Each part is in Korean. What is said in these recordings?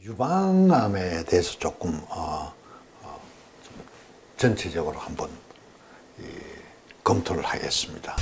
유방암에 대해서 조금 전체적으로 한번 검토를 하겠습니다.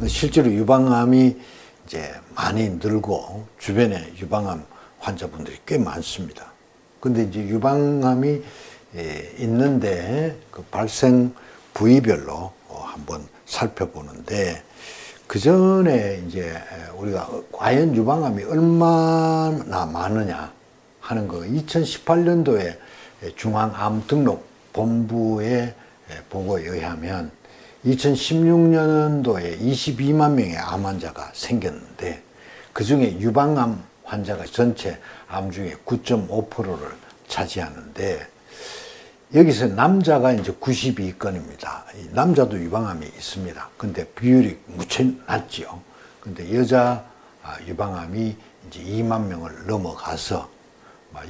실제로 유방암이 이제 많이 늘고 주변에 유방암 환자분들이 꽤 많습니다. 근데 이제 유방암이 있는데 그 발생 부위별로 한번 살펴보는데, 그 전에 이제 우리가 과연 유방암이 얼마나 많으냐 하는 거 2018년도에 중앙암등록본부의 보고에 의하면 2016년도에 22만 명의 암 환자가 생겼는데, 그 중에 유방암 환자가 전체 암 중에 9.5%를 차지하는데, 여기서 남자가 이제 92건입니다. 남자도 유방암이 있습니다. 근데 비율이 무척 낮지요. 근데 여자 유방암이 이제 2만 명을 넘어가서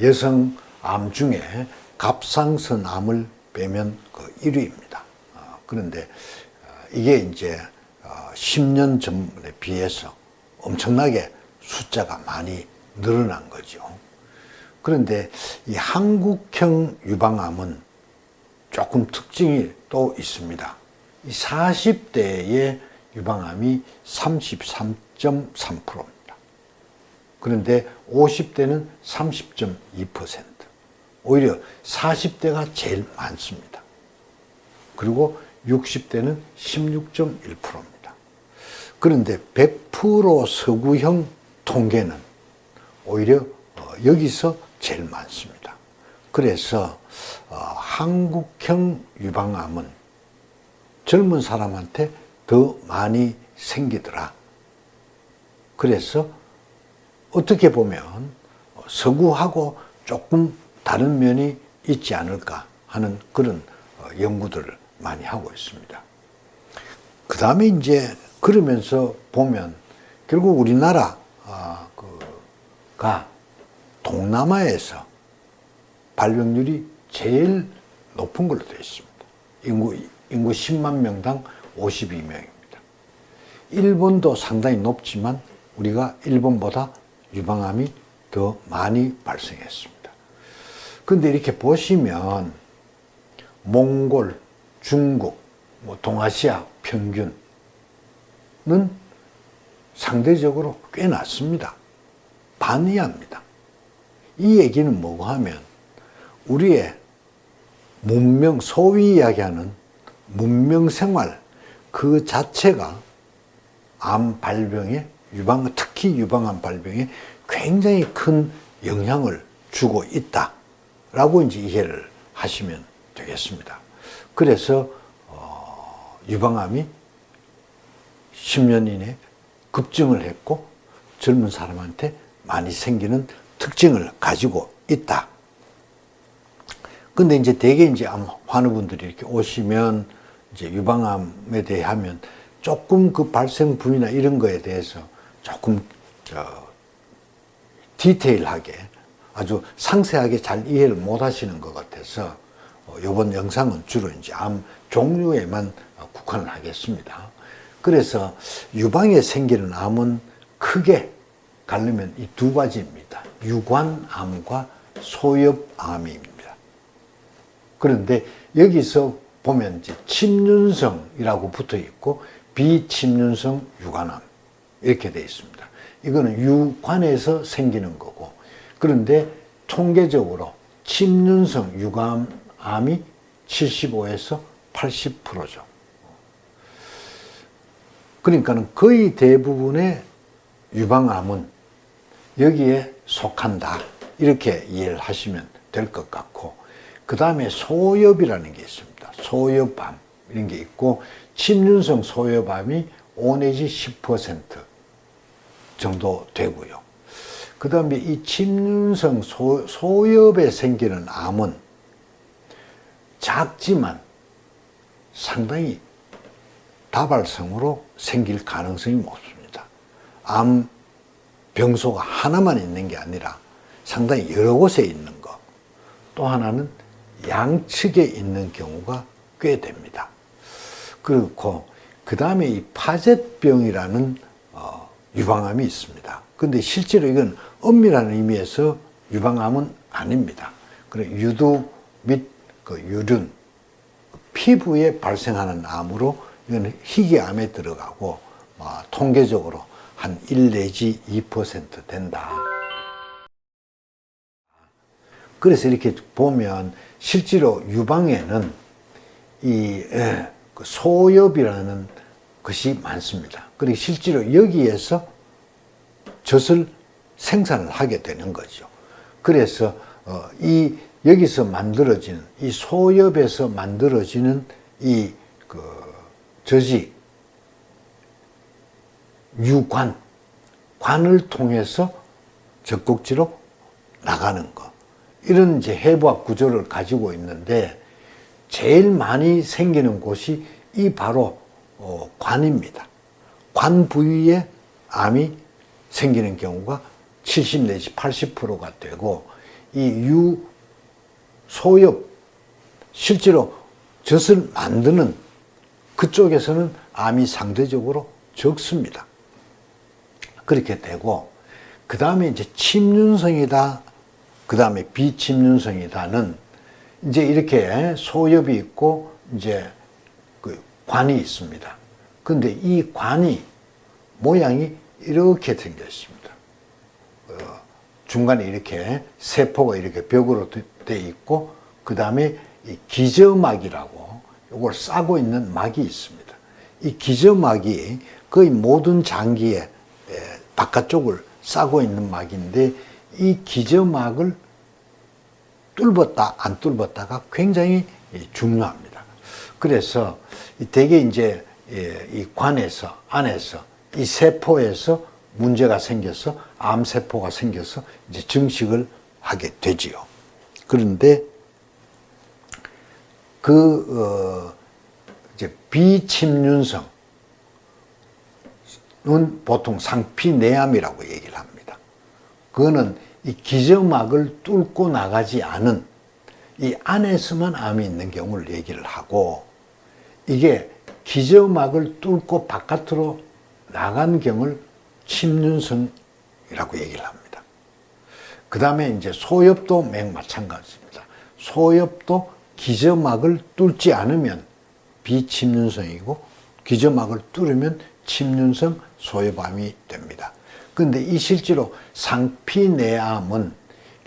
여성 암 중에 갑상선암을 빼면 그 1위입니다. 그런데 이게 이제 10년 전에 비해서 엄청나게 숫자가 많이 늘어난 거죠. 그런데 이 한국형 유방암은 조금 특징이 또 있습니다. 이 40대의 유방암이 33.3%입니다. 그런데 50대는 30.2%. 오히려 40대가 제일 많습니다. 그리고 60대는 16.1%입니다. 그런데 100% 서구형 통계는 오히려 여기서 제일 많습니다. 그래서 한국형 유방암은 젊은 사람한테 더 많이 생기더라. 그래서 어떻게 보면 서구하고 조금 다른 면이 있지 않을까 하는 그런 연구들을 많이 하고 있습니다. 그 다음에 이제 그러면서 보면 결국 우리나라가 동남아에서 발병률이 제일 높은 걸로 되어 있습니다. 인구 10만 명당 52명입니다. 일본도 상당히 높지만 우리가 일본보다 유방암이 더 많이 발생했습니다. 그런데 이렇게 보시면 몽골, 중국, 동아시아 평균은 상대적으로 꽤 낮습니다. 반 이하입니다. 이 얘기는 뭐고 하면 우리의 문명, 소위 이야기하는 문명 생활 그 자체가 암 발병에, 특히 유방암 발병에 굉장히 큰 영향을 주고 있다라고 이제 이해를 하시면 되겠습니다. 그래서 유방암이 10년 이내에 급증을 했고 젊은 사람한테 많이 생기는 특징을 가지고 있다. 근데 이제 대개 이제 암 환우분들이 이렇게 오시면 이제 유방암에 대해 하면 조금 그 발생 부위나 이런 거에 대해서 조금 디테일하게 아주 상세하게 잘 이해를 못 하시는 것 같아서 이번 영상은 주로 이제 암 종류에만 국한을 하겠습니다. 그래서 유방에 생기는 암은 크게 가르면 이 두 가지입니다. 유관암과 소엽암입니다. 그런데 여기서 보면 이제 침륜성이라고 붙어 있고 비침륜성 유관암 이렇게 되어 있습니다. 이거는 유관에서 생기는 거고, 그런데 통계적으로 침륜성 유관암이 75에서 80%죠. 그러니까는 거의 대부분의 유방암은 여기에 속한다. 이렇게 이해를 하시면 될 것 같고, 그 다음에 소엽이라는 게 있습니다. 소엽암 이런 게 있고, 침륜성 소엽암이 5 내지 10% 정도 되고요. 그 다음에 이 침륜성 소엽에 생기는 암은 작지만 상당히 다발성으로 생길 가능성이 높습니다. 암 병소가 하나만 있는 게 아니라 상당히 여러 곳에 있는 거. 또 하나는 양측에 있는 경우가 꽤 됩니다. 그렇고 그 다음에 이 파젯병이라는 유방암이 있습니다. 근데 실제로 이건 엄밀한 의미에서 유방암은 아닙니다. 그래 유두 및 그 유륜, 피부에 발생하는 암으로 이건 희귀암에 들어가고 통계적으로 한 1 내지 2% 된다. 그래서 이렇게 보면 실제로 유방에는 이 소엽이라는 것이 많습니다. 그리고 실제로 여기에서 젖을 생산을 하게 되는 거죠. 그래서 이 여기서 만들어지는 이 소엽에서 만들어지는 이 젖이 관을 통해서 젖꼭지로 나가는 것. 이런 이제 해부학 구조를 가지고 있는데 제일 많이 생기는 곳이 이 바로 관입니다. 관 부위에 암이 생기는 경우가 70 내지 80%가 되고 이 소엽 실제로 젖을 만드는 그쪽에서는 암이 상대적으로 적습니다. 그렇게 되고 그 다음에 이제 침륜성이다, 그 다음에 비침륜성이다는 이제 이렇게 소엽이 있고 이제 그 관이 있습니다. 근데 이 관이 모양이 이렇게 생겨 있습니다. 중간에 이렇게 세포가 이렇게 벽으로 돼 있고 그 다음에 이 기저막이라고 이걸 싸고 있는 막이 있습니다. 이 기저막이 거의 모든 장기의 바깥쪽을 싸고 있는 막인데 이 기저막을 뚫었다 안 뚫었다가 굉장히 중요합니다. 그래서 대개 이제 이 관에서 안에서 이 세포에서 문제가 생겨서 암세포가 생겨서 이제 증식을 하게 되지요. 그런데 이제 비침륜성은 보통 상피내암이라고 얘기를 합니다. 그거는 이 기저막을 뚫고 나가지 않은 이 안에서만 암이 있는 경우를 얘기를 하고 이게 기저막을 뚫고 바깥으로 나간 경우를 침륜성이라고 얘기를 합니다. 그 다음에 이제 소엽도 매우 마찬가지입니다. 소엽도 기저막을 뚫지 않으면 비침륜성이고 기저막을 뚫으면 침륜성 소엽암이 됩니다. 그런데 이 실제로 상피내암은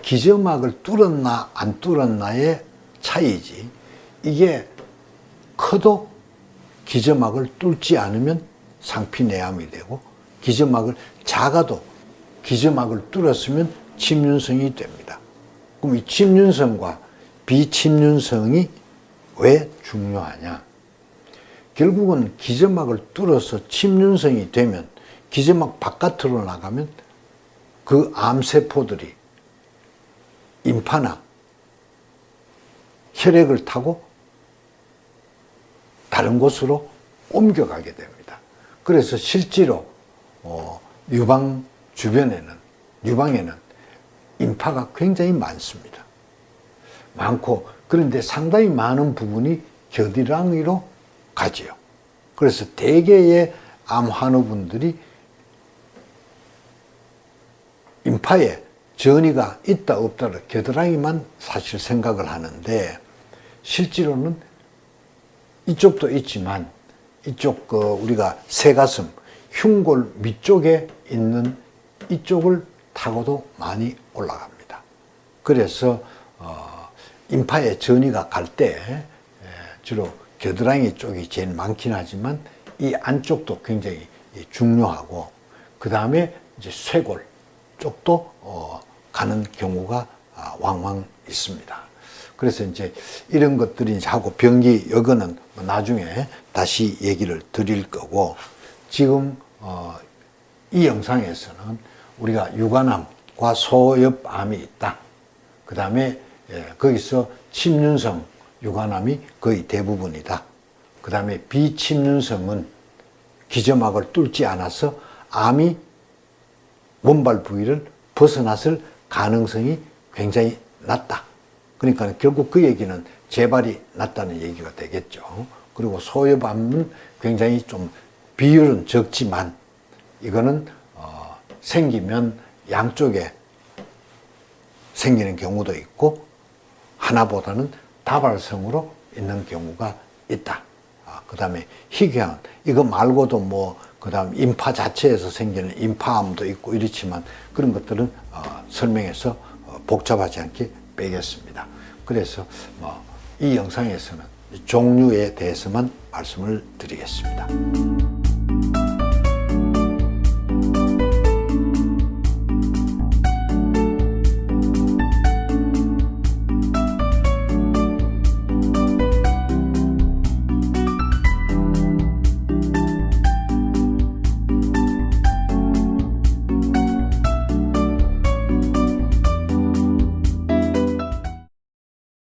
기저막을 뚫었나 안 뚫었나의 차이지 이게 커도 기저막을 뚫지 않으면 상피내암이 되고 기저막을 작아도 기저막을 뚫었으면 침륜성이 됩니다. 그럼 이 침륜성과 비침륜성이 왜 중요하냐? 결국은 기저막을 뚫어서 침륜성이 되면 기저막 바깥으로 나가면 그 암세포들이 임파나 혈액을 타고 다른 곳으로 옮겨가게 됩니다. 그래서 실제로 유방 주변에는 유방에는 임파가 굉장히 많습니다. 많고 그런데 상당히 많은 부분이 겨드랑이로 가지요. 그래서 대개의 암 환우분들이 임파에 전이가 있다 없다를 겨드랑이만 사실 생각을 하는데 실제로는 이쪽도 있지만 이쪽 우리가 새가슴 흉골 밑쪽에 있는 이쪽을 타고도 많이 올라갑니다. 그래서 임파에 전이가 갈 때 주로 겨드랑이 쪽이 제일 많긴 하지만 이 안쪽도 굉장히 중요하고 그 다음에 이제 쇄골 쪽도 가는 경우가 왕왕 있습니다. 그래서 이제 이런 것들이 이제 하고 병기 여거는 나중에 다시 얘기를 드릴 거고 지금 이 영상에서는 우리가 유관암과 소엽암이 있다. 그 다음에 거기서 침륜성 유관암이 거의 대부분이다. 그 다음에 비침륜성은 기저막을 뚫지 않아서 암이 원발 부위를 벗어났을 가능성이 굉장히 낮다. 그러니까 결국 그 얘기는 재발이 낮다는 얘기가 되겠죠. 그리고 소엽암은 굉장히 좀 비율은 적지만 이거는 생기면 양쪽에 생기는 경우도 있고 하나보다는 다발성으로 있는 경우가 있다. 그 다음에 희귀암, 이거 말고도 뭐 그 다음 인파 자체에서 생기는 인파암도 있고 이렇지만 그런 것들은 설명해서 복잡하지 않게 빼겠습니다. 그래서 이 영상에서는 종류에 대해서만 말씀을 드리겠습니다.